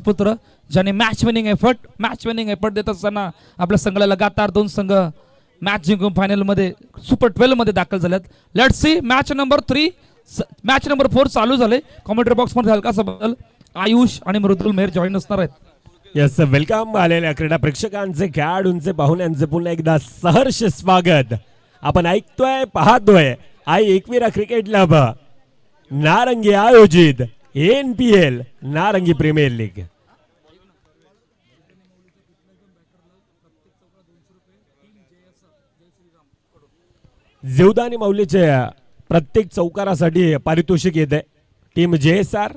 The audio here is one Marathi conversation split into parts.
पुत्र ज्याने मॅच विनिंग एफर्ट देत असताना आपल्या संघाला लगातार 2 संघ मॅच जिंकून फायनल मध्ये सुपर 12 मध्ये दाखल झालेत. Let's see match number 3 match number 4 चालू झाले. कॉमेंट्री बॉक्स मध्ये हलकासा बदल, आयुष आणि मृदुल मेहर जॉईन असणार आहेत. यस, वेलकम आलेल्या क्रीडा प्रेक्षकांचे, खेळाडूंचे, पाहुण्यांचे पुन्हा एकदा सहर्ष स्वागत. आपण ऐकतोय, पाहतोय आई एकविरा क्रिकेट क्लब नारंगी आयोजित NPL नारंगी प्रीमियर लीग. जीवदानी माऊलीचे प्रत्येक चौकारासाठी पारितोषिक येते. टीम JSR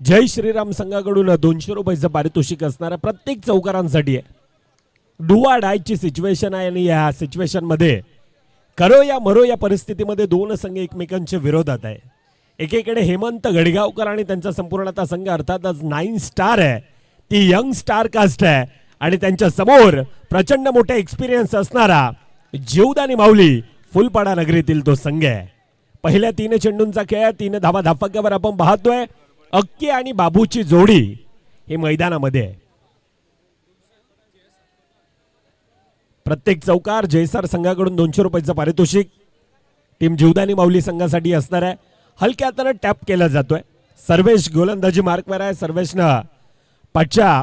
जय श्रीराम संघाकडून 200 रुपयाचं पारितोषिक असणार प्रत्येक चौकारांसाठी आहे. डुआ डायची सिच्युएशन आहे आणि या सिच्युएशन मध्ये करो या मरो या परिस्थितीमध्ये 2 संघ एकमेकांच्या विरोधात आहे. एकीकडे हेमंत गडगावकर आणि त्यांचा संपूर्ण आता संघ अर्थातच 9 स्टार आहे, ती यंग स्टार कास्ट आहे आणि त्यांच्या समोर प्रचंड मोठा एक्सपिरियन्स असणारा जीवदानी माऊली फुलपाडा नगरीतील तो संघ आहे. पहिल्या 3 चेंडूंचा खेळ, 3 धावा धाफक्यावर आपण पाहतोय. अक्के आणि बाबूची जोडी हे मैदानामध्ये आहे. प्रत्येक चौकार JSR संघाकडून 200 रुपयाचं पारितोषिक टीम जीवदानी माऊली संघासाठी असणार आहे. हलक्या हाताने टॅप केला जातोय. सर्वेश गोलंदाजी मार्कवर आहे. सर्वेशनं पाचच्या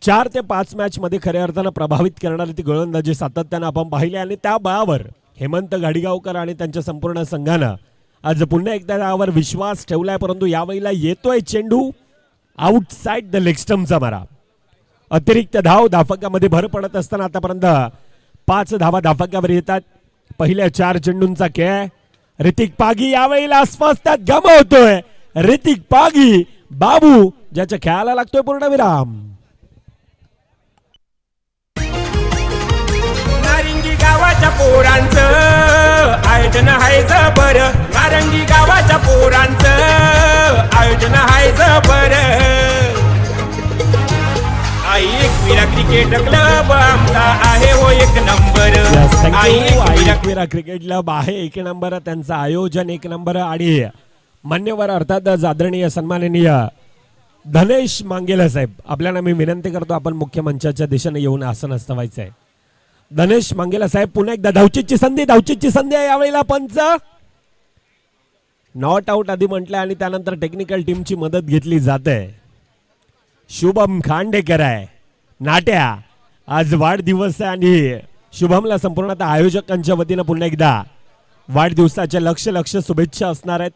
4 ते 5 मॅच मध्ये खऱ्या अर्थानं प्रभावित करणारी ती गोलंदाजी सातत्यानं आपण पाहिली आणि त्या बळावर हेमंत गाडीगावकर आणि त्यांच्या संपूर्ण संघानं आज पुन्हा एकदा त्यावर विश्वास ठेवलाय. परंतु यावेळेला येतोय चेंडू आउटसाइड द लेग स्टंपचा मारा. अतिरिक्त धाव धाफक्यामध्ये भर पडत असताना आतापर्यंत 5 धावा धाफक्यावर येतात. पहिल्या 4 चेंडूंचा खेळ. ऋतिक पागी यावेळेला अस्वस्थात गमावतोय. ऋतिक पागी, बाबू ज्याच्या खेळाला लागतोय पूर्णविराम. नारंगी गावाच्या पोरांचं आयोजन आहे जबर. नारंगी गावाच्या पोरांचं आयोजन आहे जबर. आई एकविरा क्रिकेट क्लब आमचा आहे हो 1 नंबर. आई एकविरा क्रिकेट क्लब आहे 1 नंबर. त्यांचं आयोजन 1 नंबर आणि मान्यवर अर्थात आदरणीय सन्माननीय धनेश मांगेला साहेब, आपल्याला मी विनंती करतो आपण मुख्य मंचाच्या दिशेने येऊन आसन व्हायचं आहे. धनेश मांगेला साहेब, पुन्हा एकदा धावचीची संधी आहे. यावेळेला पंच नॉट आउट आधी म्हटलं आणि त्यानंतर टेक्निकल टीमची मदत घेतली जाते. शुभम खांडेकर आहे. नाट्या आज वाढदिवस आहे आणि शुभमला संपूर्णतः आयोजकांच्या वतीनं पुन्हा एकदा वाढदिवसाच्या लक्ष शुभेच्छा असणार आहेत.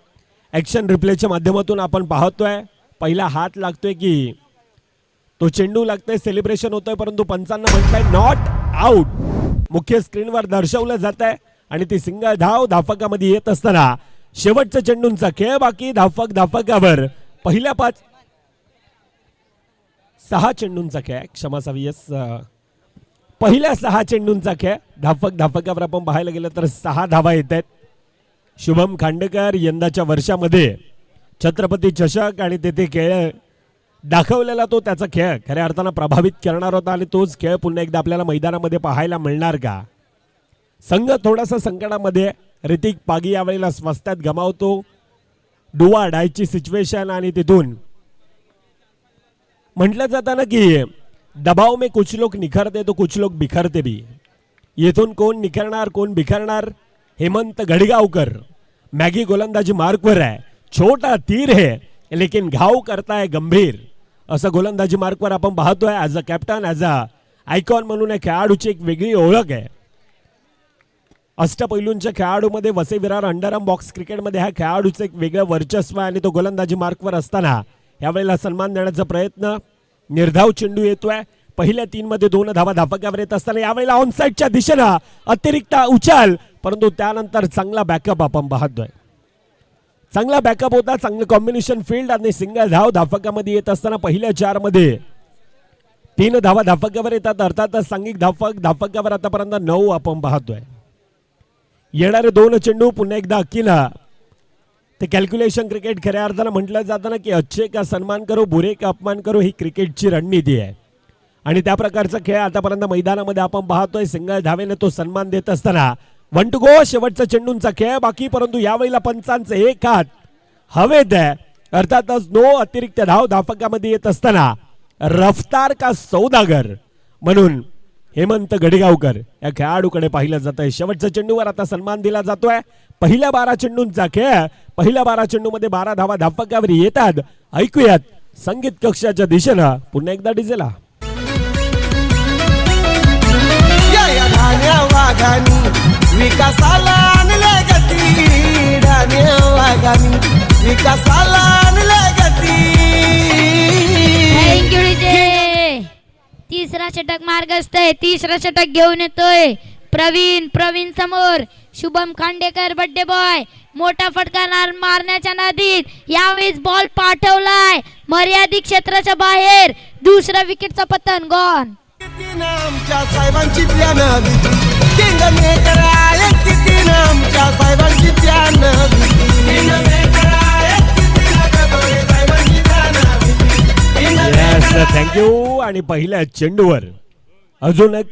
ऍक्शन रिप्लेच्या माध्यमातून आपण पाहतोय पहिला हात लागतोय की तो चेंडू लागतोय, सेलिब्रेशन होतोय, परंतु पंचांना म्हणताय नॉट आउट. मुख्य स्क्रीनवर दर्शवलं जात आहे आणि ती सिंगल धाव धाफकामध्ये येत असताना शेवटच्या चेंडूंचा खेळ बाकी. धाफकावर पहिल्या 6 चेंडूंचा खेळ, क्षमा असावी, यस, पहिल्या 6 चेंडूंचा खेळ. धाफकावर आपण पाहायला गेलं तर 6 धावा येत आहेत. शुभम खांडेकर यंदाच्या वर्षामध्ये छत्रपती चषक आणि तेथे खेळ दाखवलेला तो त्याचा खेळ खऱ्या अर्थानं प्रभावित करणार होता आणि तोच खेळ पुन्हा एकदा आपल्याला मैदानामध्ये पाहायला मिळणार का? संघ थोडासा संकटामध्ये. ऋतिक पागी यावेळेला स्वस्तात गमावतो. डुआ डायची सिच्युएशन आणि तिथून म्हटलं जातं ना की दबाव में कुछ लोग निखरते तो कुछ लोग बिखरते भी. येथून कोण निखरणार कोण बिखरणार? हेमंत गडगावकर मॅगी गोलंदाजी मार्कवर आहे. छोटा तीर है लेकिन घाव करताय गंभीर, असं गोलंदाजी मार्कवर आपण पाहतोय. As a captain, as a icon म्हणून या खेळाडूची एक वेगळी ओळख आहे. अष्टपैलूंच्या खेळाडूमध्ये वसई विरार अंडरआर्म बॉक्स क्रिकेटमध्ये ह्या खेळाडूचं एक वेगळं वर्चस्व आहे आणि तो गोलंदाजी मार्कवर असताना यावेळेला सन्मान देण्याचा प्रयत्न. निर्धाव चेंडू येतोय. पहिल्या 3 मध्ये 2 धावा धाफक्यावर येत असताना यावेळेला ऑनसाईडच्या दिशेनं अतिरिक्त उचल, परंतु त्यानंतर चांगला बॅकअप आपण पाहतोय. चांगला बॅकअप होता, चांगलं कॉम्बिनेशन फील्ड आणि सिंगल धाव धाफक्यामध्ये येत असताना पहिल्या 4 मध्ये 3 धावा धाफक्यावर येतात. अर्थातच सांघिक धाफक्यावर आतापर्यंत 9 आपण पाहतोय. येणारे 2 चेंडू पुन्हा एकदा अक्कीला ते कॅल्क्युलेशन क्रिकेट खऱ्या अर्थानं म्हटलं जातं ना की अच्छे का सन्मान करो, बुरे का अपमान करो, ही क्रिकेटची रणनीती आहे आणि त्या प्रकारचा खेळ आतापर्यंत मैदानामध्ये आपण पाहतोय. सिंगल धावेने तो सन्मान देत असताना 1 टू गो शेवटचा चेंडूंचा खेळ बाकी. परंतु यावेळेला पंचांचे एक हात हवेत आहे अर्थातच नो अतिरिक्त धाव धावफलकामध्ये येत असताना रफ्तार का सौदागर म्हणून हेमंत गडगावकर या खेळाडूकडे पाहिलं जात आहे. शेवटच्या चेंडूवर आता सन्मान दिला जातोय. पहिल्या 12 चेंडूंचा खेळ. पहिल्या 12 चेंडूमध्ये 12 धावा धावफलकावर येतात. ऐकूयात संगीत कक्षाच्या दिशेनं पुन्हा एकदा डिझेला. या ढाण्या वाघानी विकासाला आणले गती, ढाण्या वाघानी विकासाला आणले गती. Thank you DJ. तिसरा षटक मार्गस्थ आहे. तिसरा षटक घेऊन येतोय प्रवीण समोर. शुभम खांडेकर बड्डे बॉय मोठा फटका मारण्याच्या नादीत यावेळेस बॉल पाठवलाय मर्यादित क्षेत्राच्या बाहेर. दुसरा विकेटचा पतन गॉन. आमच्या साहेबांची ध्यान किंगमेकर आहे, किती आमच्या साहेबांची ध्यान थँक्यू. आणि पहिल्या चेंडूवर अजून एक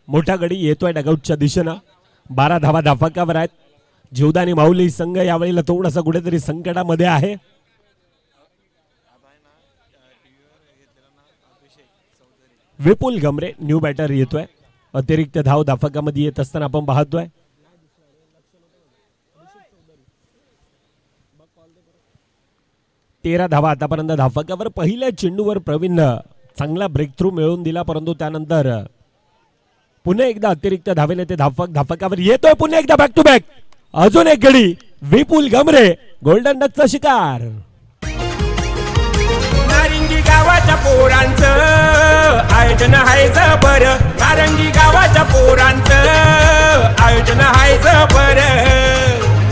मोठा गडी येतोय डगआउटच्या दिशेनं. 12 धावा धावफलकावर आहेत. जीवदानी माऊली संघ यावेळेला थोडासा कुठेतरी संकटामध्ये आहे. विपुल गमरे न्यू बॅटर येतोय. अतिरिक्त धाव धावफलकामध्ये येत असताना आपण पाहतोय. तेरा धावा आतापर्यंत धावफलकावर. पहिल्या चेंडूवर प्रवीण चांगला ब्रेक थ्रू मिळवून दिला, परंतु त्यानंतर पुन्हा एकदा अतिरिक्त धावेने ते धावफलकावर येतोय. पुन्हा एकदा बॅक टू बॅक अजून एक गडी. विपुल गमरे गोल्डन डकचा शिकार. नारिंगी गावाच्या पोरांचं आयोजन आहे जबर, नारंगी गावाच्या पोरांचं आयोजन आहे जबर.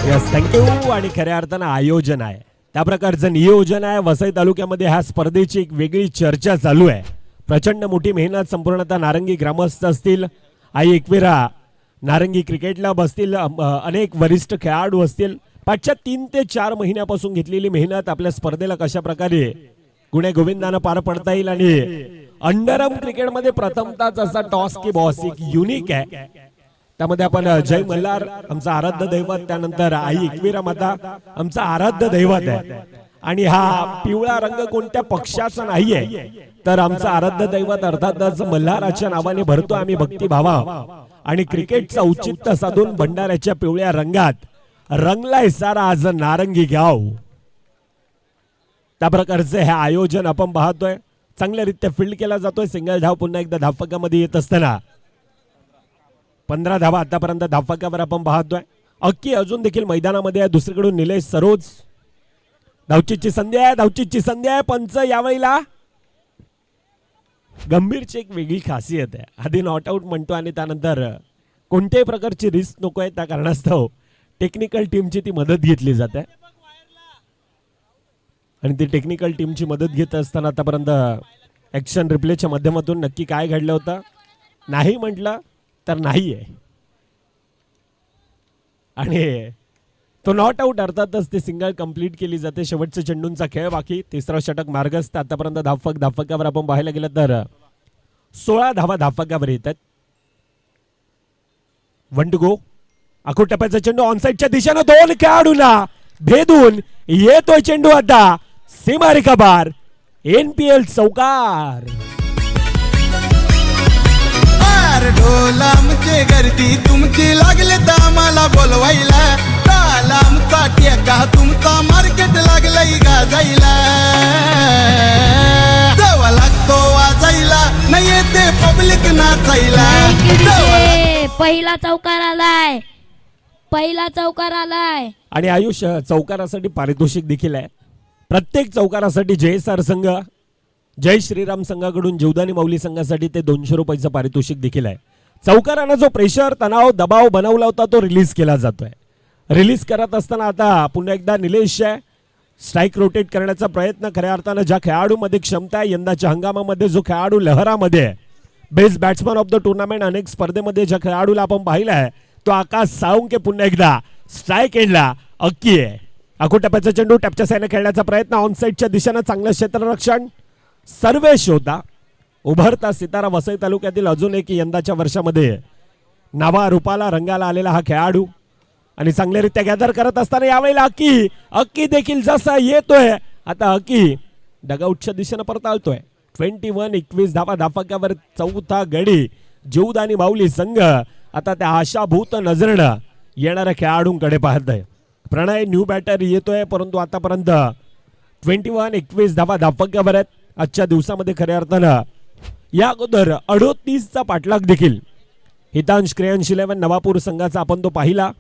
Yes thank you. आणि खऱ्या अर्थानं आयोजन आहे, त्या प्रकारचं नियोजन आहे. वसई तालुक्यामध्ये ह्या स्पर्धेची एक वेगळी चर्चा चालू आहे. प्रचंड मोठी मेहनत संपूर्णतः नारंगी ग्रामस्थ असतील, आई एकविरा नारंगी क्रिकेटला बसतील, अनेक वरिष्ठ खेळाडू असतील. पाठच्या 3 ते 4 महिन्यापासून घेतलेली मेहनत आपल्या स्पर्धेला कशा प्रकारे गुणे गोविंदानं पार पडता येईल. आणि अंडरआर्म क्रिकेटमध्ये प्रथमताच असा टॉस की बॉस एक युनिक आहे. त्यामध्ये आपण जय मल्हार आमचा आराध्य दैवत, त्यानंतर आई एकविरा माता आमचा आराध्य दैवत आहे. आणि हा पिवळा रंग कोणत्या पक्षाचा नाहीये, तर आमचा आराध्य दैवत अर्थातच मल्हाराच्या नावाने भरतो आम्ही भक्तिभावा. आणि क्रिकेटचा औचित्य साधून भंडाऱ्याच्या पिवळ्या रंगात रंगलाय सारा आज नारंगी गाव. त्या प्रकारचे हे आयोजन आपण पाहतोय. चांगल्यारीत्या फील्ड केला जातोय. सिंगल धाव पुन्हा एकदा धावफलकामध्ये येत असताना 15 धावा आतापर्यंत धावफलकावर आपण पाहतोय. अक्की अजून देखील मैदानामध्ये आहे. दुसरीकडून निलेश सरोज. धावचीची संधी आहे, धावचीची संधी आहे. पंच यावेळेला गंभीरची एक वेगळी खासियत आहे. आधी नॉट आउट म्हणतो आणि त्यानंतर कोणत्याही प्रकारची रिस्क नको आहे त्या कारणास्तव टेक्निकल टीमची ती मदत घेतली जाते. आणि ती टेक्निकल टीमची मदत घेत असताना आतापर्यंत ऍक्शन रिप्लेच्या माध्यमातून नक्की काय घडलं होतं नाही म्हटलं तर नाही आहे. आणि तो नॉट आउट अर्थातच ते सिंगल कंप्लीट केली जाते. शेवटच्या चेंडूंचा खेळ बाकी. तिसरा षटक मार्गस्थ. आतापर्यंत धावफलकावर आपण पाहायला गेलं तर 16 धावा धावफलकावर येतात. 1 टू गो. आखो टप्प्याचा चेंडू ऑनसाइडच्या दिशेनं 2 खेळाडूंना भेदून येतोय चेंडू. आता सीमारेखा बार. NPL चौकार. ढोल आमचे गर्दी तुमची लागले तर आम्हाला बोलवायला. ताल आमचा टेका तुमचा मार्केट लागलंय गाजायला. जवळ लागतो वाजायला नाही येते पब्लिक नाचायला. पहिला चौकार आलाय, पहिला चौकार आलाय. आणि आयुष चौकारासाठी पारितोषिक देखील आहे. प्रत्येक चौकारासाठी JSR संघ, जय श्रीराम संघाकडून जीवदानी माऊली संघासाठी ते 200 रुपयाचं पारितोषिक देखील आहे. चौकारानं जो प्रेशर, तणाव, दबाव बनवला होता तो रिलीज केला जातोय. रिलीज करत असताना आता पुन्हा एकदा निलेश स्ट्राईक रोटेट करण्याचा प्रयत्न. खऱ्या अर्थानं ज्या खेळाडूमध्ये क्षमता आहे, यंदाच्या हंगामामध्ये जो खेळाडू लहरामध्ये best batsman of the tournament अनेक स्पर्धेमध्ये ज्या खेळाडूला आपण पाहिला आहे तो आकाश साळुंके पुन्हा एकदा स्ट्राईक एंडला अक्की आहे. आखो टप्प्याचा चेंडू टॅपच्या साईडने खेळण्याचा प्रयत्न. ऑनसाइडच्या दिशेनं चांगलं क्षेत्ररक्षण. सर्वेश होता उभरता सितारा. वसई तालुक्यातील अजून एक यंदाच्या वर्षामध्ये नावा रूपाला रंगाला आलेला हा खेळाडू. आणि चांगल्यारीत्या गॅदर करत असताना यावेळेला अक्की देखील जसा येतोय आता हकी डगआउटच्या दिशेनं परत आलतोय. 21-21 धावा धाफक्यावर चौथा गडी जीवदानी माऊली संघ आता त्या आशाभूत नजरेनं येणाऱ्या खेळाडूंकडे पाहत आहे. प्रणय न्यू बॅटर येतोय, परंतु आतापर्यंत 21-21 धावा धाफक्यावर आहेत आजच्या दिवसामध्ये. खऱ्या अर्थानं या अगोदर 38चा पाठलाग देखील हितांश क्रेयन्स 11 नवापूर संघाचा आपण तो पाहिला.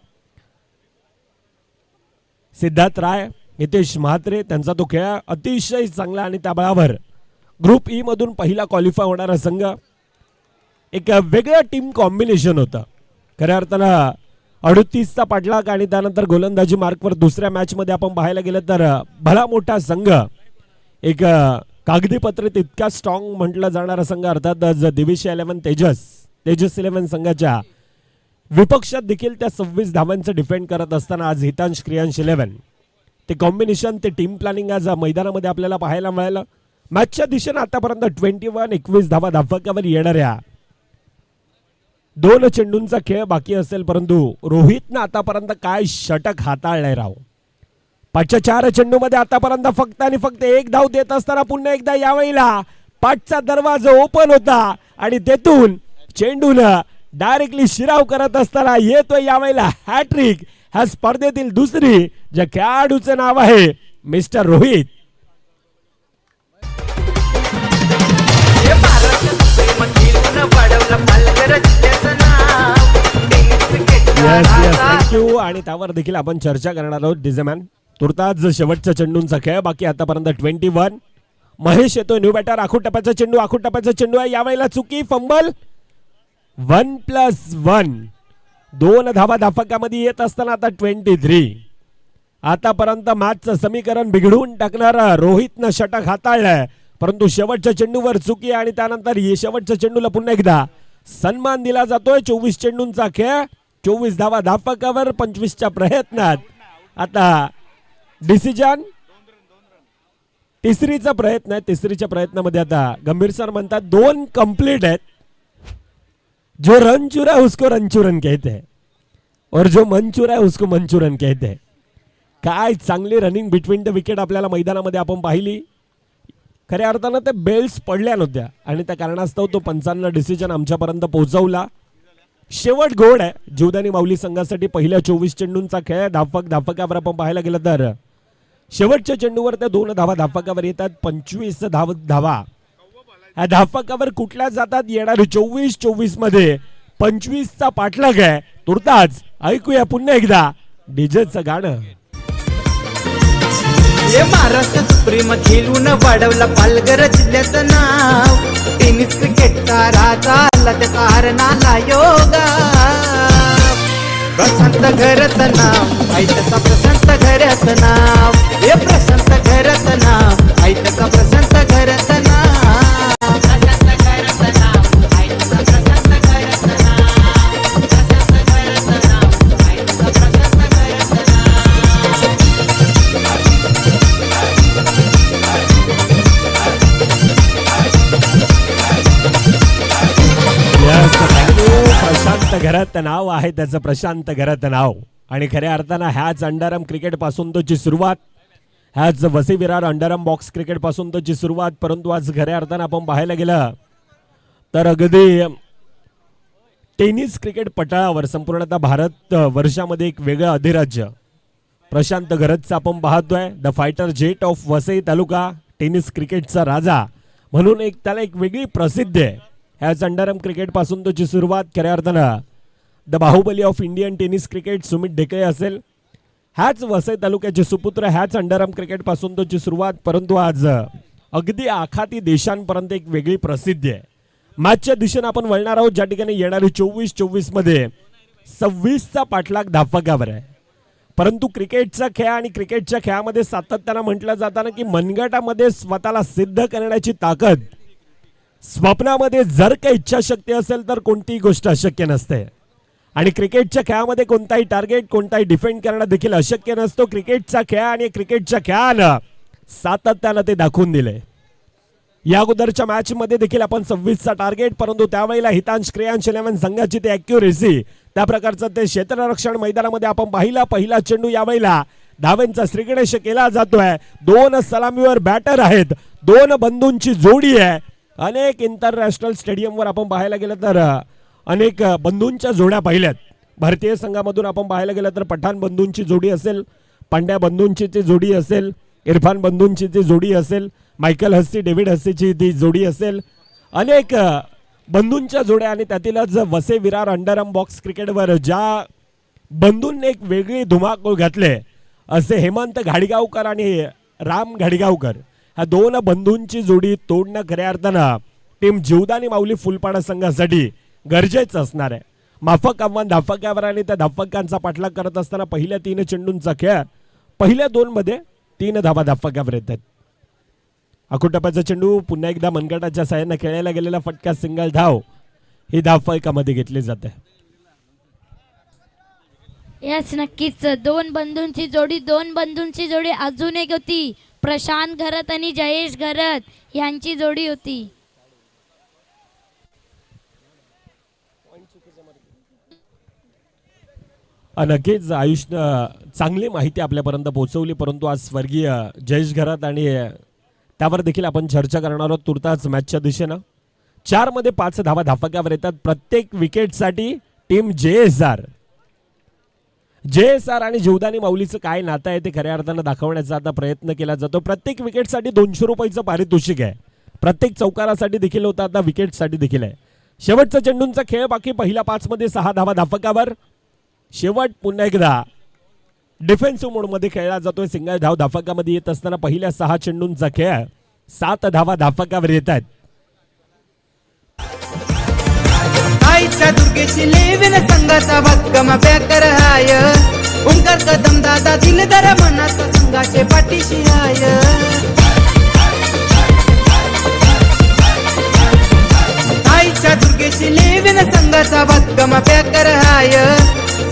सिद्धार्थ राय, नितेश म्हात्रे त्यांचा तो खेळ अतिशय चांगला आणि त्या बळावर ग्रुप ई मधून पहिला क्वालिफाय होणारा संघ. एक वेगळं टीम कॉम्बिनेशन होतं खऱ्या अर्थानं. 38चा पाठलाग आणि त्यानंतर गोलंदाजी मार्कवर दुसऱ्या मॅच मध्ये आपण पाहायला गेलं तर भला मोठा संघ, एक कागदी पत्रित इतका स्ट्रॉंग म्हटलं जाणारा संघ अर्थातच दिविश 11 तेजस 11 संघाच्या विपक्षात देखील त्या 26 धावांचं डिफेंड करत असताना आज हितांश क्रियांश 11 ते कॉम्बिनेशन, ते टीम प्लॅनिंग आज मैदानामध्ये आपल्याला पाहायला मिळालं. मॅचच्या दिशेनं आतापर्यंत 21-21 धावा धाफक्यावर येणाऱ्या 2 चेंडूंचा खेळ बाकी असेल, परंतु रोहितनं आतापर्यंत काय षटक हाताळलंय राव. 5च्या 4 चेंडूमध्ये आतापर्यंत फक्त आणि फक्त 1 धाव देत असताना पुन्हा एकदा यावेळेला 5चा दरवाजा ओपन होता आणि तेथून चेंडूनं डायरेक्टली शिराव करत असताना येतोय यावेळेला हॅट्रिक. ह्या स्पर्धेतील दुसरी, ज्या खेळाडूचं नाव आहे मिस्टर रोहित. थँक्यू. आणि त्यावर देखील आपण चर्चा करणार आहोत डिझेमॅन. तुर्तास शेवटच्या चेंडूंचा खेळ बाकी आतापर्यंत 21. महेश येतोय न्यू बॅटर. आखूट टप्प्याचा चेंडू आहे यावेळेला चुकी, फंबल. 1+1 2 धावा धाफक्यामध्ये येत असताना आता 23. आतापर्यंत मॅचचं समीकरण बिघडून टाकणारा रोहितनं षटक हाताळलंय, परंतु शेवटच्या चेंडूवर चुकी आणि त्यानंतर शेवटच्या चेंडूला पुन्हा एकदा सन्मान दिला जातोय. 24 चेंडूंचा खेळ, 24 धावा धाफक्यावर 25च्या प्रयत्नात आता डिसिजन. तिसरीचा प्रयत्न आहे. तिसरीच्या प्रयत्नामध्ये आता गंभीर सर म्हणतात 2 कंप्लीट आहेत. जो रन चुरा है उसको रनचुरन कहते हैं और जो मन चुरा है उसको मनचुरन कहते हैं. काय चांगली रनिंग बिटवीन द विकेट आपल्याला मैदानामध्ये आपण पाहिली. खऱ्या अर्थानं ते बेल्स पडल्या नव्हत्या आणि त्या कारणास्तव तो पंचांना डिसिजन आमच्यापर्यंत पोहोचवला. शेवट गोड आहे जीवदानी माऊली संघासाठी. पहिल्या 24 चेंडूंचा खेळ धाफक्यावर आपण पाहायला गेलं तर शेवटच्या चेंडूवर त्या 2 धावा धाफक्यावर येतात. 25 धावा ह्या धाफक्यावर कुठल्या जातात. येणारी 24 मध्ये 25चा पाठलाग आहे. तुर्ताच ऐकूया पुन्हा एकदा डीजेचं गाणं. महाराष्ट्र सुप्रीम खेळून वाढवला पालघर जिल्ह्याचं नाव. टेनिस क्रिकेटचा राजा आला त्याचा हरणाला योगा. प्रशांत घरचं नाव आई त्याचा प्रशांत घराचं नाव. हे प्रशांत घरचं नाव आई त्याचा प्रशांत घराचं नाव. प्रशांत घरात नाव आहे त्याचं, प्रशांत घरात नाव. आणि खऱ्या अर्थानं ह्याच अंडरआर्म क्रिकेट पासून तोची सुरुवात, ह्याच Vasai Virar underarm box cricket पासून तोची सुरुवात. परंतु आज खऱ्या अर्थानं आपण पाहायला गेलं तर अगदी टेनिस क्रिकेट पटाळावर संपूर्णतः भारत वर्षामध्ये एक वेगळं अधिराज्य प्रशांत घरतचं आपण पाहतोय. The fighter jet of Vasai taluka, tennis क्रिकेटचा राजा म्हणून एक त्याला एक वेगळी प्रसिद्धी आहे. ह्याच अंडरआर्म क्रिकेट पासून तोची सुरुवात. खऱ्या अर्थानं the Baahubali of Indian tennis cricket Sumit Dhekale असेल. ह्याच वसई तालुक्याचे सुपुत्र, ह्याच अंडरआर्म क्रिकेट पासून तोची सुरुवात. परंतु आज अगदी आखाती देशांपर्यंत एक वेगळी प्रसिद्धी आहे. मॅचच्या दिशेने आपण वळणार आहोत ज्या ठिकाणी येणारी 24 मध्ये 26चा पाठलाग धाफक्यावर आहे. परंतु क्रिकेटचा खेळ आणि क्रिकेटच्या खेळामध्ये सातत्यानं म्हटलं जाताना की मनगटामध्ये स्वतःला सिद्ध करण्याची ताकद, स्वप्नामध्ये जर काही इच्छाशक्ती असेल तर कोणतीही गोष्ट अशक्य नसते. आणि क्रिकेटच्या खेळामध्ये कोणताही टार्गेट, कोणताही डिफेंड करणं देखील अशक्य नसतो. क्रिकेटचा खेळ आणि क्रिकेटच्या खेळानं सातत्यानं ते दाखवून दिले. या अगोदरच्या मॅच मध्ये देखील आपण 26चा टार्गेट, परंतु त्यावेळेला हितांश क्रियांश 11 संघाची ते ॲक्युरेसी, त्या प्रकारचं ते क्षेत्ररक्षण मैदानामध्ये आपण पाहिला. पहिला चेंडू यावेळेला धावांचा श्रीगणेश केला जातोय. 2 सलामीवर बॅटर आहेत. 2 बंधूंची जोडी आहे. अनेक इंटरनॅशनल स्टेडियमवर आपण पाहायला गेलं तर अनेक बंधूंच्या जोड्या पाहिल्यात. भारतीय संघामधून आपण पाहायला गेलं तर पठाण बंधूंची जोडी असेल, पांड्या बंधूंची ती जोडी असेल, इरफान बंधूंची ती जोडी असेल, मायकल हस्सी डेव्हिड हस्सीची ती जोडी असेल, अनेक बंधूंच्या जोड्या. आणि त्यातीलच वसे विरार अंडरआर्म बॉक्स क्रिकेटवर ज्या बंधूंनी एक वेगळी धुमाकूळ घातले असे हेमंत घाडगावकर आणि राम घाडगावकर, ह्या 2 बंधूंची जोडी तोडणं खऱ्या अर्थानं टीम जीवदानी माऊली फुलपाडा संघासाठी गरजेचं असणार आहे. माफक आव्हान धाफक्यावर आणि त्या धाफक्यांचा पाठलाग करत असताना पहिल्या 3 चेंडूंचा खेळ पहिल्या 2 मध्ये 3 धावा धाफक्यावर येत आहेत. अकुटप्याचा चेंडू पुन्हा एकदा मनगटाच्या साह्याने खेळायला गेलेला फटका सिंगल धाव ही धाफकामध्ये घेतली जाते. यस नक्कीच 2 बंधूंची जोडी अजून एक होती. प्रशांत घरत आणि जयेश घरत यांची जोडी होती. नक्कीच आयुषनं चांगली माहिती आपल्यापर्यंत पोहोचवली. परंतु आज स्वर्गीय जयेश घरात आणि त्यावर देखील आपण चर्चा करणार आहोत तुर्तास मॅचच्या दिशेनं. 4 मध्ये 5 धावा धाफक्यावर येतात. प्रत्येक विकेटसाठी टीम JSR आणि जीवदानी माऊलीचं काय नातं आहे ते खऱ्या अर्थानं दाखवण्याचा आता प्रयत्न केला जातो. प्रत्येक विकेटसाठी 200 रुपयाचं पारितोषिक आहे. प्रत्येक चौकारासाठी देखील होतं, आता विकेटसाठी देखील आहे. शेवटचा चेंडूंचा खेळ बाकी. पहिल्या 5 मध्ये 6 धावा धाफक्यावर. शेवट पुन्हा एकदा डिफेन्सिव्ह मोडमध्ये खेळला जातोय. सिंगल धाव धाफक्यामध्ये येत असताना पहिल्या 6 चेंडूंचा खेळ 7 धावा धाफक्यावर येत आहेत. आईच्या दुर्गेशी लेविन संघाचा भक्कम बॅकर हाय. ओंकार कदम दादा दिलदार मनात संघाचे पाठीशी हाय. आईच्या दुर्गेशी लेविन संघाचा भक्कम बॅकर हाय.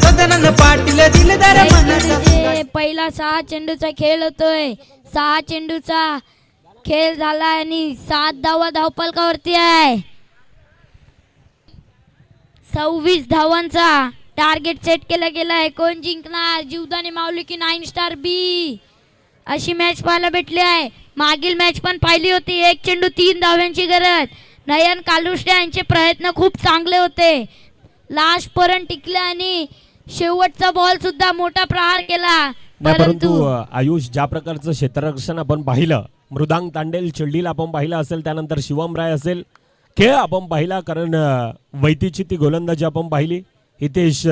सदानंद पाटील दिलदार मनात. पहिला 6 चेंडूचा खेळ होतोय. 6 चेंडूचा खेळ झाला आणि 7 धावा धावफलकावरती आहे. 26 धावांचा टार्गेट सेट केला गेला आहे. कोण जिंकणार, जीवदानी माऊली की 9 स्टार बी, अशी मॅच पाहायला भेटली आहे. मागील मॅच पण पाहिली होती. 1 चेंडू 3 धाव्यांची गरज. नयन कालुष्टे यांचे प्रयत्न खूप चांगले होते. लास्ट पर्यंत टिकले आणि शेवटचा बॉल सुद्धा मोठा प्रहार केला. परंतु आयुष ज्या प्रकारचं क्षेत्ररक्षण आपण पाहिलं, मृदांग तांडेल चिल्डीला आपण पाहिलं असेल, त्यानंतर शिवम राय असेल, खेळ आपण पाहिला, कारण वैतीची ती गोलंदाजी आपण पाहिली, हितेश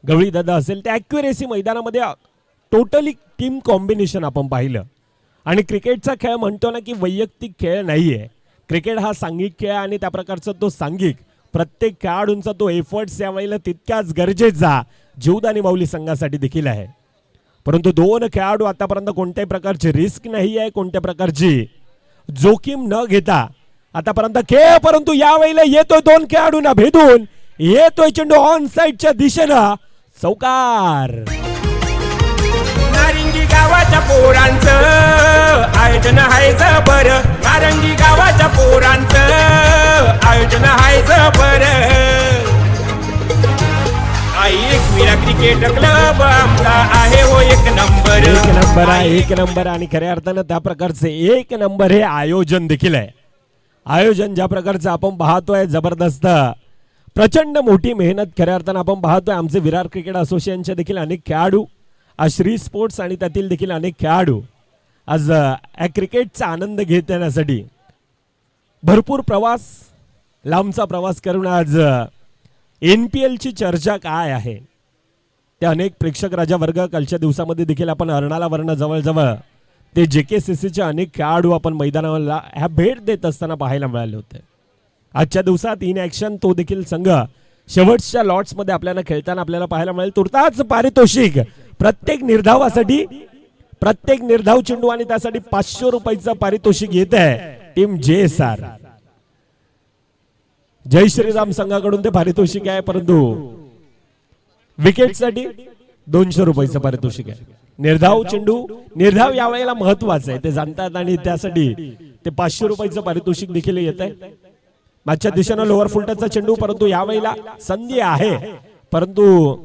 गवळी दादा असेल, त्या ॲक्युरेसी मैदानामध्ये टोटली टीम कॉम्बिनेशन आपण पाहिलं. आणि क्रिकेटचा खेळ म्हणतो ना की वैयक्तिक खेळ नाहीये. क्रिकेट हा सांघिक खेळ आणि त्या प्रकारचा तो सांघिक प्रत्येक खेळाडूंचा तो एफर्ट्स यावेळेला तितक्याच गरजेचा जीवदानी माऊली संघासाठी देखील आहे. परंतु 2 खेळाडू आतापर्यंत कोणत्याही प्रकारची रिस्क नाही आहे, कोणत्या प्रकारची जोखीम न घेता आतापर्यंत खेळ. परंतु यावेळेला येतोय 2 खेळाडूंना भेदून, येतोय चेंडू ऑन साइडच्या दिशेनं. चौकार. नारिंगी गावाच्या पोरांचं आयोजन आहे जबर. नारंगी गावाच्या पोरांचं आयोजन आहे जबर. एकविरा क्रिकेट क्लब आमचा आहे हो 1 नंबर. 1 नंबर आहे, 1 नंबर. आणि खऱ्या अर्थानं त्या प्रकारचे 1 नंबर हे आयोजन देखील आहे. आयोजन ज्या प्रकारचं आपण पाहतोय, जबरदस्त प्रचंड मोठी मेहनत खऱ्या अर्थानं आपण पाहतोय. आमचे विरार क्रिकेट असोसिएशनचे देखील अनेक खेळाडू, आज श्री स्पोर्ट्स आणि त्यातील देखील अनेक खेळाडू आज क्रिकेटचा आनंद घेत येण्यासाठी भरपूर प्रवास, लांबचा प्रवास करून आज NPL ची चर्चा काय आहे ते अनेक प्रेक्षक राजा वर्ग कालच्या दिवसामध्ये देखील आपण अर्नाला वर्ण जवळजवळ ते JKCC चे अनेक खेळाडू आपण मैदानाला ह्या भेट देत असताना पाहायला मिळाले होते. आजच्या दिवसात इन ॲक्शन तो देखील संघ शेवटच्या लॉट्स मध्ये आपल्याला खेळताना आपल्याला पाहायला मिळेल. तुर्ताच पारितोषिक प्रत्येक निर्धावासाठी, प्रत्येक निर्धाव चेंडू आणि त्यासाठी 500 रुपयाचं पारितोषिक येत आहे टीम JSR. जय श्रीराम संघाकडून ते पारितोषिक आहे, परंतु विकेटसाठी 200 रुपयाचं पारितोषिक आहे. निर्धाव चेंडू, निर्धाव यावेळेला महत्वाचं आहे ते जाणतात आणि त्यासाठी ते 500 रुपयाचं पारितोषिक देखील येत आहे. मागच्या दिशेनं लोअर फुलटचा चेंडू, परंतु यावेळेला संधी आहे, परंतु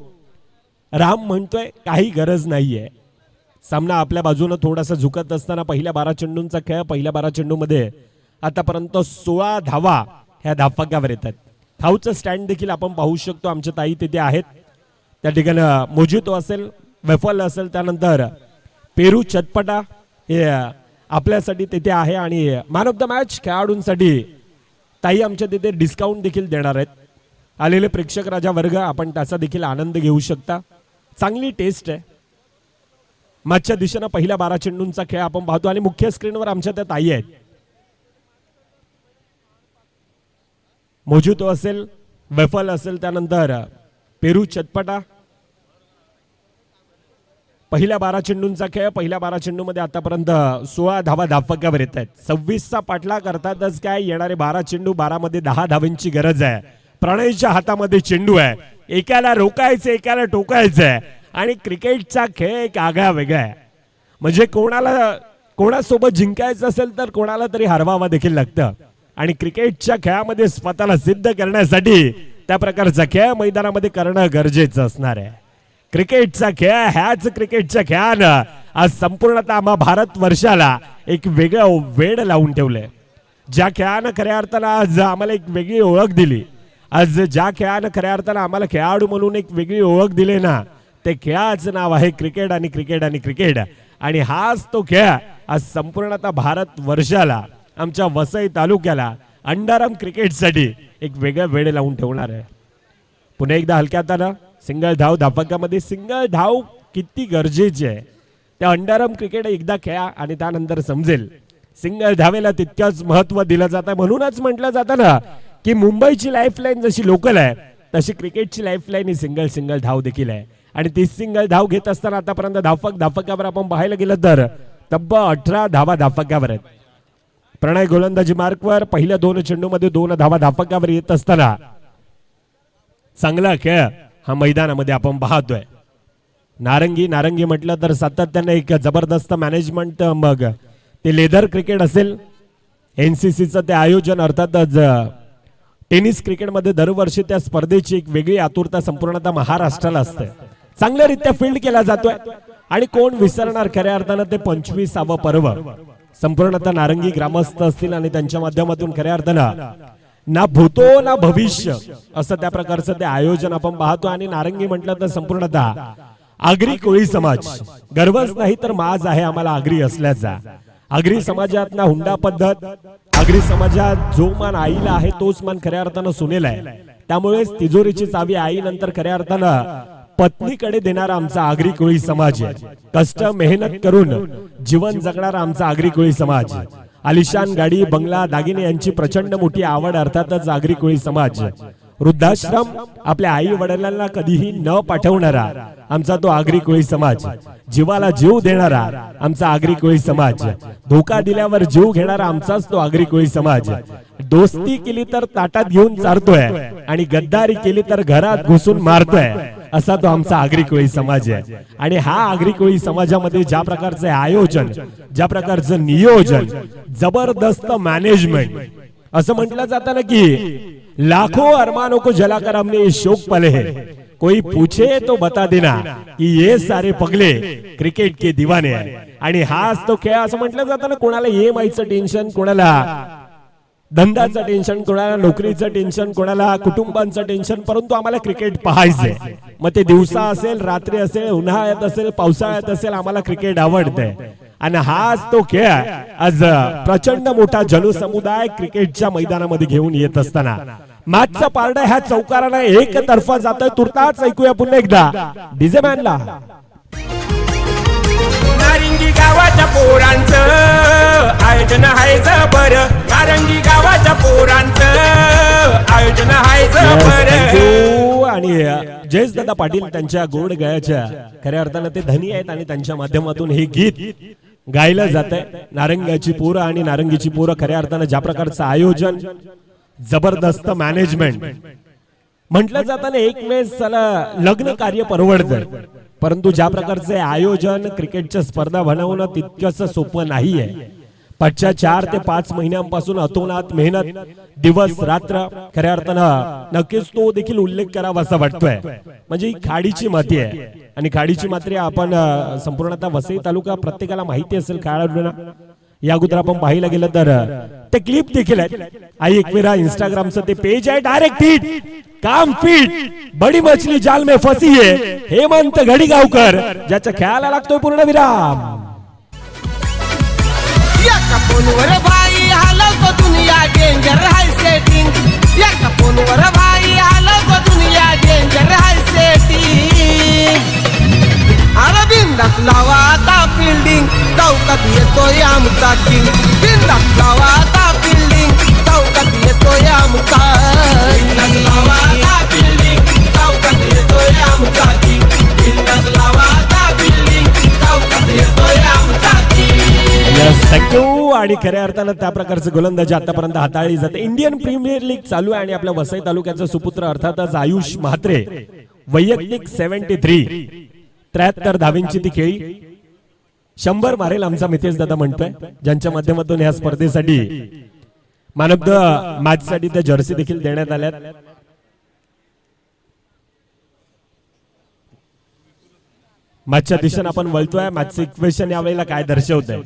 राम म्हणतोय काही गरज नाहीये. सामना आपल्या बाजूने थोडासा झुकत असताना पहिल्या 12 चेंडूंचा खेळ. पहिल्या 12 चेंडूमध्ये आतापर्यंत 16 धावा ह्या धावफलकावर येतात. धावचं स्टँड देखील आपण पाहू शकतो. आमच्या ताई तिथे आहेत. त्या ठिकाणी मोजितो असेल, वेफल असेल, त्यानंतर पेरू चटपटा हे आपल्यासाठी तिथे आहे. आणि मॅन ऑफ द मॅच खेळाडूंसाठी ताई आमच्या तिथे डिस्काउंट देखील देणार आहेत. आलेले प्रेक्षक राजा वर्ग आपण त्याचा देखील आनंद घेऊ शकता. चांगली टेस्ट आहे. मॅचच्या दिशेनं पहिल्या 12 चेंडूंचा खेळ आपण पाहतो आणि मुख्य स्क्रीनवर आमच्या त्या ताई आहेत. मोजितो असेल, वेफल असेल, त्यानंतर पेरू चटपटा. पहिल्या 12 चेंडूंचा खेळ. पहिल्या 12 चेंडूमध्ये आतापर्यंत 16 धावा धावफलकावर येत आहेत. 26चा पाठला करतातच काय. येणारे 12 चेंडू, 12 मध्ये 10 धावांची गरज आहे. प्रणयच्या हातामध्ये चेंडू आहे. एकाला रोकायचं, एकाला टोकायचं आणि क्रिकेटचा खेळ एक आगळा वेगळा आहे. म्हणजे कोणासोबत जिंकायचं असेल तर कोणाला तरी हरवावं देखील लागतं. आणि क्रिकेटच्या खेळामध्ये स्वतःला सिद्ध करण्यासाठी त्या प्रकारचा खेळ मैदानामध्ये करणं गरजेचं असणार आहे. क्रिकेटचा खेळ, ह्याच क्रिकेटच्या खेळानं आज संपूर्णतः आम्हा भारत वर्षाला एक वेगळं वेड लावून ठेवलंय. ज्या खेळानं खऱ्या अर्थानं आज आम्हाला एक वेगळी ओळख दिली, आज ज्या खेळानं खऱ्या अर्थानं आम्हाला खेळाडू म्हणून एक वेगळी ओळख दिली ना, ते खेळाचं नाव आहे क्रिकेट आणि क्रिकेट आणि क्रिकेट. आणि हाच तो खेळ आज संपूर्णतः भारत वर्षाला, आमच्या वसई तालुक्याला अंडाराम क्रिकेटसाठी एक वेगळं वेड लावून ठेवणार आहे. पुन्हा एकदा हलक्या हातानं सिंगल धाव धावफलकामध्ये. सिंगल धाव किती गरजेची आहे त्या अंडाराम क्रिकेट एकदा खेळा आणि त्यानंतर समजेल. सिंगल धावेला तितकंच महत्व दिलं जातं. म्हणूनच म्हटलं जातं ना की मुंबईची लाईफलाईन जशी लोकल आहे तशी क्रिकेटची लाईफलाईन ही सिंगल धाव देखील आहे. आणि ती सिंगल धाव घेत असताना आतापर्यंत धावफलकावर आपण पाहायला गेलं तर तब्बल 18 धावा धावफलकावर आहेत. प्रणय गोलंदाजी मार्कवर. पहिल्या 2 चेंडूमध्ये 2 धावा धावफलकावर येत असताना चांगला खेळ हा मैदानामध्ये आपण पाहतोय. नारंगी म्हटलं तर सातत्याने एक जबरदस्त मॅनेजमेंट. मग ते लेदर क्रिकेट असेल, NCCचं ते आयोजन, अर्थातच टेनिस क्रिकेटमध्ये दरवर्षी त्या स्पर्धेची एक वेगळी आतुरता संपूर्णतः महाराष्ट्राला असते. चांगल्यारीत्या फील्ड केला जातोय आणि कोण विसरणार खऱ्या अर्थानं ते 25वा पर्व. संपूर्णतः नारंगी ग्रामस्थ असतील आणि त्यांच्या माध्यमातून खऱ्या अर्थानं ना भूतो ना भविष्य असं त्या प्रकारचं ते आयोजन आपण पाहतो. आणि नारंगी म्हटलं तर संपूर्णतः आगरी कोळी समाज, गर्वच नाही तर माज आहे आम्हाला आगरी असल्याचा. आगरी समाजात ना हुंडा पद्धत, आगरी समाजात जो मान आईला आहे तोच मान खऱ्या अर्थानं सुनेला आहे. त्यामुळेच तिजोरीची चावी आई नंतर खऱ्या अर्थानं पत्नीकडे देणारा आमचा आगरी कोळी समाज आहे. कष्ट मेहनत करून जीवन जगणारा आमचा आगरी कोळी समाज. आलिशान गाडी, बंगला, दागिने यांची प्रचंड मोठी आवड, अर्थातच आगरी कोळी समाज. वृद्धाश्रम आपल्या आई वडिलांना कधीही न पाठवणारा आमचा तो आगरी कोळी समाज. जीवाला जीव देणारा आमचा आगरी कोळी समाज. धोका दिल्यावर जीव घेणारा आमचाच तो आगरी कोळी समाज. दोस्ती केली तर ताटात घेऊन चारतोय आणि गद्दारी केली तर घरात घुसून मारतोय असा तो आमचा आगरी कोळी समाज आहे. आणि हा आगरी कोळी समाजामध्ये ज्या प्रकारचे आयोजन, ज्या प्रकारचं नियोजन, जबरदस्त मॅनेजमेंट. असं म्हटलं जातं ना की लाखों अरमानों को जलाकर हमने शोक पले हैं, कोई पूछे तो बता देना कि ये सारे पगले क्रिकेट के दीवाने आहे. आणि हाच तो खेळ. असं म्हटलं जातं ना, कोणाला EMIचं टेन्शन, कोणाला धंद्याचं टेन्शन, कोणाला नोकरीचं टेन्शन, कोणाला कुटुंबांचं टेन्शन, परंतु आम्हाला क्रिकेट पाहायचंय. मग ते दिवसा असेल, रात्री असेल, उन्हाळ्यात असेल, पावसाळ्यात असेल, आम्हाला क्रिकेट आवडतंय. आणि हाच तो खेळ आज प्रचंड मोठा जनसमुदाय क्रिकेटच्या मैदानामध्ये घेऊन येत असताना मॅचचा पारडा ह्या चौकारानं एकतर्फा जातोय. तुर्तास ऐकूया पुन्हा एकदा डीजे मॅनला. नारंगी गावाच्या पोरांचं आयोजन आहे जबर. नारंगी गावाच्या पोरांचं आयोजन आहे जबर. आणि जयेश दादा पाटील त्यांच्या गोड गळ्याच्या खऱ्या अर्थानं ते धनी आहेत आणि त्यांच्या माध्यमातून हे गीत गायलं जात आहे. नारंगाची पोरं आणि नारंगीची पोरं खऱ्या अर्थानं ज्या प्रकारचं आयोजन, जबरदस्त मॅनेजमेंट. म्हटलं जाताना एक वेळेस चला लग्न कार्य परवडतं, परंतु ज्या प्रकारचे आयोजन क्रिकेटच्या स्पर्धा बनवणं तितकंच सोपं नाही आहे. पाठच्या 4 ते 5 महिन्यांपासून अतोनात मेहनत, दिवस रात्र, खऱ्या अर्थानं नक्कीच तो देखील उल्लेख करावा असं वाटतोय. म्हणजे ही खाडीची माती आहे आणि खाडीची माती आपण संपूर्णतः वसई तालुका प्रत्येकाला माहिती असेल खेळाडूंना. या अगोदर आपण पाहायला गेलं तर ते क्लिप देखील आहेत. आई एकविरा इंस्टाग्रामचं ते पेज आहे. डायरेक्ट हिट, काम फिट, बडी मछली जाल में फसी है, हेमंत घडीगावकर ज्याच्या खेळाला लागतोय पूर्णविराम. एका फोनवर भाई हलवतो दुनिया डेंजर हाय सेटिंग. एका फोनवर भाई हलवतो दुनिया डेंजर हाय सेटिंग. अरे बिंदास लावा आता फिल्डिंग, चौकात येतोय आमचा किंग. बिंदास लावा आता फिल्डिंग, चौकात येतोय आमचा. बिंदास लावा आता फिल्डिंग, चौकात येतोय आमचा किंग. बिंदास लावा आता फिल्डिंग, चौकात येतोय आमचा किंग. थँक्यू. आणि खऱ्या अर्थानं त्या प्रकारचं गोलंदाजी आतापर्यंत हाताळली जाते. इंडियन प्रीमियर लीग चालू आहे आणि आपल्या वसई तालुक्याचा सुपुत्र अर्थातच आयुष म्हात्रे वैयक्तिक 73 धावांची ती खेळी 100 मारेल आमचा मितेश दादा म्हणतोय, ज्यांच्या माध्यमातून या स्पर्धेसाठी मॅन ऑफ द मॅच साठी त्या जर्सी देखील देण्यात आल्यात. मॅचच्या दिशेने आपण वळतोय. मॅचचं इक्वेशन यावेळेला काय दर्शवतंय?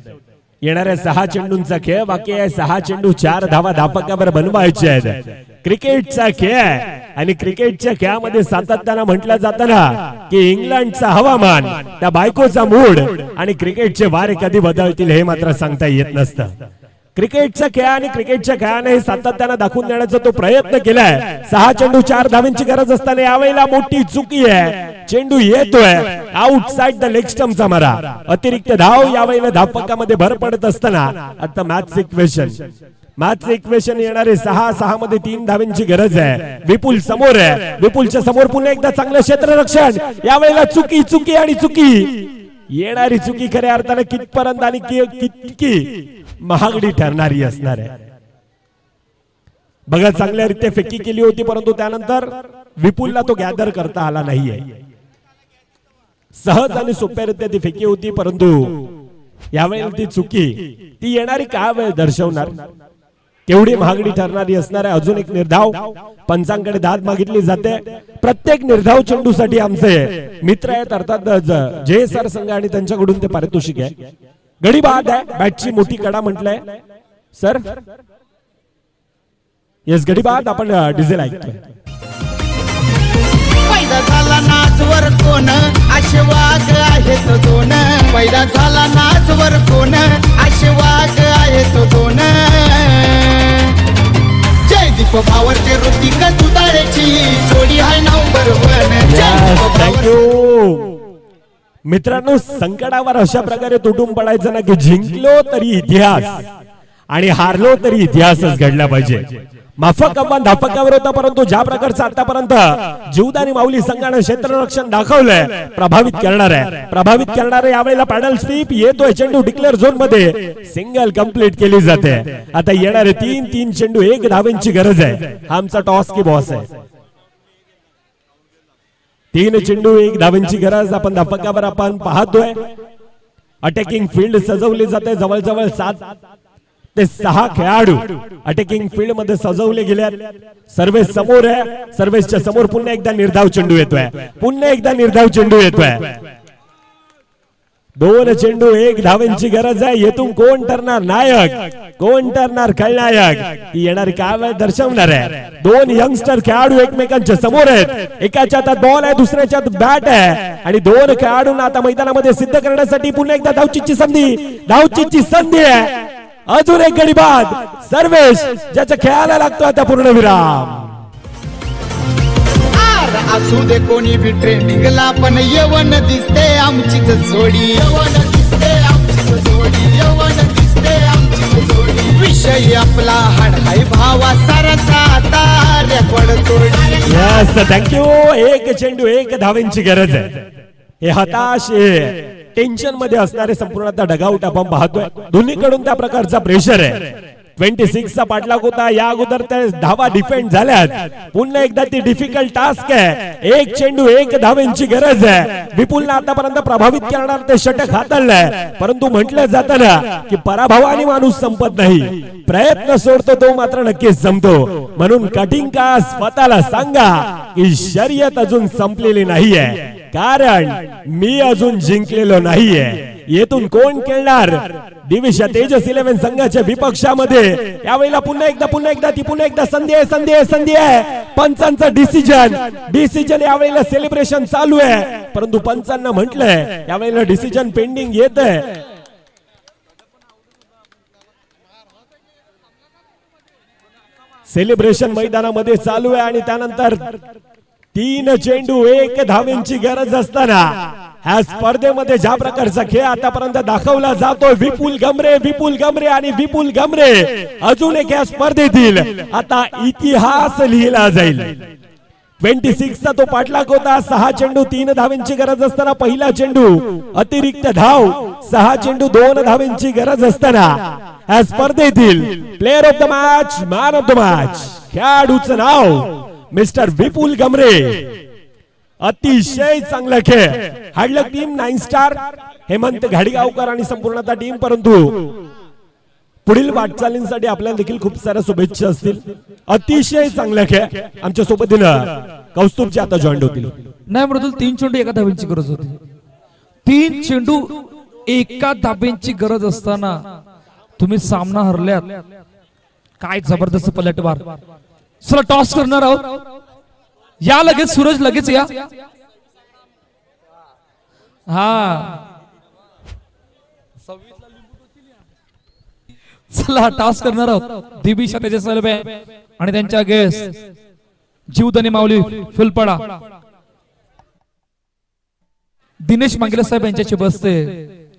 येणाऱ्या 6 चेंडूंचा खेळ बाकी आहे. 6 चेंडू 4 धावा धापकावर बनवायचे आहेत. क्रिकेटचा खेळ आहे आणि क्रिकेटच्या खेळामध्ये सातत्यानं म्हटलं जातं ना की इंग्लंडचा हवामान, त्या बायकोचा मूड आणि क्रिकेटचे वारे कधी बदलतील हे मात्र सांगता येत नसतं. क्रिकेटच्या खेळ आणि क्रिकेटच्या खेळाने सातत्यानं दाखवून देण्याचा तो प्रयत्न केलाय. 6 चेंडू 4 धावांची गरज असताना यावेळेला मोठी चुकी आहे. चेंडू येतोय आउटसाइड द लेग स्टंपचा मारा, अतिरिक्त धाव. यावेळेला धावपकामध्ये भर पडत असताना आता मॅच इक्वेशन येणारे 6 मध्ये 3 धावांची गरज आहे. विपुल समोर आहे. विपुलच्या समोर पुन्हा एकदा चांगलं क्षेत्ररक्षण. यावेळेला चुकी आणि चुकी. येणारी चुकी खऱ्या अर्थाने कितपर्यंत आणि कितकी महागडी ठरणारी असणार आहे. बघा चांगल्यारीत्या फेकी केली होती, परंतु त्यानंतर विपुलला तो गॅदर करता आला नाहीये. सहज आणि सोप्यारीत्या ती फेकी होती, परंतु यावेळेला ती चुकी ती येणारी काय वेळ दर्शवणार, केवढी महागडी ठरणारी असणार आहे. अजून एक निर्धाव पंचांकडे दाद मागितली जाते. प्रत्येक निर्धाव चेंडूसाठी आमचे मित्र आहेत अर्थात जे सर संघ आणि त्यांच्याकडून ते पारितोषिक आहे. गडी बाद आहे. बॅटची मोठी कडा म्हटलंय सर. येस गडी बाद. आपण डिझेल ऐकतोय. पैदा झाला नाचवर कोण असे वाघ आहेत दोन. पैदा झाला नाचवर कोण असे वाघ आहेत दोन. जयदीप भावरचे ऋतिक तुताळ्याची जोडी आहे नंबर 1. थँक्यू. मित्रांनो, संकटावर अशा प्रकारे तुटून पडायचं ना की जिंकलो तरी इतिहास आणि हारलो तरी इतिहासच घडला पाहिजे. माफक आव्हान धापकावर होता, परंतु ज्या प्रकारचं आतापर्यंत जीवदानी माऊली संघानं क्षेत्ररक्षण दाखवलंय प्रभावित करणार आहे. यावेळेला पॅडल स्वीप येतोय. चेंडू डिक्लेअर झोन मध्ये सिंगल कंप्लीट केली जाते. आता येणारे 3 चेंडू 1 धावांची गरज आहे. आमचा टॉस की बॉस आहे. 3 चेंडू 1 धावांची गरज आपण धापकावर आपण पाहतोय. अटॅकिंग फील्ड सजवली जाते. जवळजवळ 7 ते 6 खेळाडू अटॅकिंग फील्ड मध्ये सजवले गेले. सर्वेश समोर आहे. सर्वेशच्या समोर पुन्हा एकदा निर्धाव चेंडू येतोय. 2 चेंडू 1 धावांची गरज आहे. येथून कोण ठरणार नायक, कोण ठरणार खलनायक, ती येणारी काय वेळ दर्शवणार आहे. 2 यंगस्टर खेळाडू एकमेकांच्या समोर आहेत. एकाच्या हातात बॉल आहे, दुसऱ्याच्या हातात बॅट आहे आणि 2 खेळाडूंना आता मैदानामध्ये सिद्ध करण्यासाठी पुन्हा एकदा धावचीची संधी आहे. अजून एक गडी बाद. सर्वेश ज्याच्या खेळाला लागतो आता पूर्णविराम. असू दे कोणी भी ट्रेनिंगला पण यवन दिसते आमचीच जोडी. विषय आपला हाड हाय भावा साराचा आता रेकॉर्ड तोडी. Yes thank you. 1 चेंडू 1 धावांची गरज आहे. हे हताश टेन्शन मध्ये असणारे संपूर्णतः डगआउट आपण पाहतोय. दोन्हीकडून त्या प्रकारचा प्रेशर आहे. 26 चा पाठलाग होता. या अगोदर त्या धावा डिफेंड झाल्यात. पुन्हा एकदा ती डिफिकल्ट टास्क आहे. एक चेंडू 1 धावांची गरज आहे. विपुलनं आतापर्यंत प्रभावित करणार ते षटक हाताळलंय, परंतु म्हटलं जातं ना की पराभवाने माणूस संपत नाही, प्रयत्न सोडतो तो मात्र नक्कीच संपतो. म्हणून कठीण का स्वतःला सांगा की शर्यत अजून संपलेली नाहीये, कारण मी अजून जिंकलेलो नाहीये. येथून कोण खेळणार दिविश तेजस 11 संघाच्या विपक्षामध्ये. यावेळेला पुन्हा एकदा संधी आहे. पंचांचा डिसिजन यावेळेला सेलिब्रेशन चालू आहे, परंतु पंचांना म्हटलंय यावेळेला डिसिजन पेंडिंग येत आहे. सेलिब्रेशन मैदानामध्ये चालू आहे आणि त्यानंतर 3 चेंडू 1 धावेंची गरज असताना ह्या स्पर्धेमध्ये ज्या प्रकारचा खेळ आतापर्यंत दाखवला जातोय, विपुल गमरे अजून एक या स्पर्धेतील आता इतिहास लिहिला जाईल. 26 चा तो पाठलाग होता. 6 चेंडू 3 धावेंची गरज असताना पहिला चेंडू अतिरिक्त धाव, 6 चेंडू 2 धावेंची गरज असताना या स्पर्धेतील player of the match, man of the match खेळाडूचं नाव मिस्टर विपुल गमरे. अतिशय चांगला खेळ. हार्डलक टीम 9 स्टार, हेमंत घाडीगावकर आणि संपूर्णता टीम. परंतु पुढील वाटचालींसाठी आपल्याला देखील खूप साऱ्या शुभेच्छा असतील. अतिशय चांगला खेळ. आमच्या सोबतीनं कौस्तुभचे आता जॉईन होतील. नाही मृदुल, 3 चेंडू 1 धावेंची गरज होती. 3 चेंडू 1 धावेंची गरज असताना तुम्ही सामना हरल्यात. काय जबरदस्त पलटवार. चला टॉस करणार आहोत. या लगेच सूरज, लगेच या. हा चला टॉस करणार आहोत. दिविश तेजस आणि त्यांच्या गेस्ट जीवदानी माऊली फुलपडा दिनेश मांगले साहेब यांच्याशी बसते.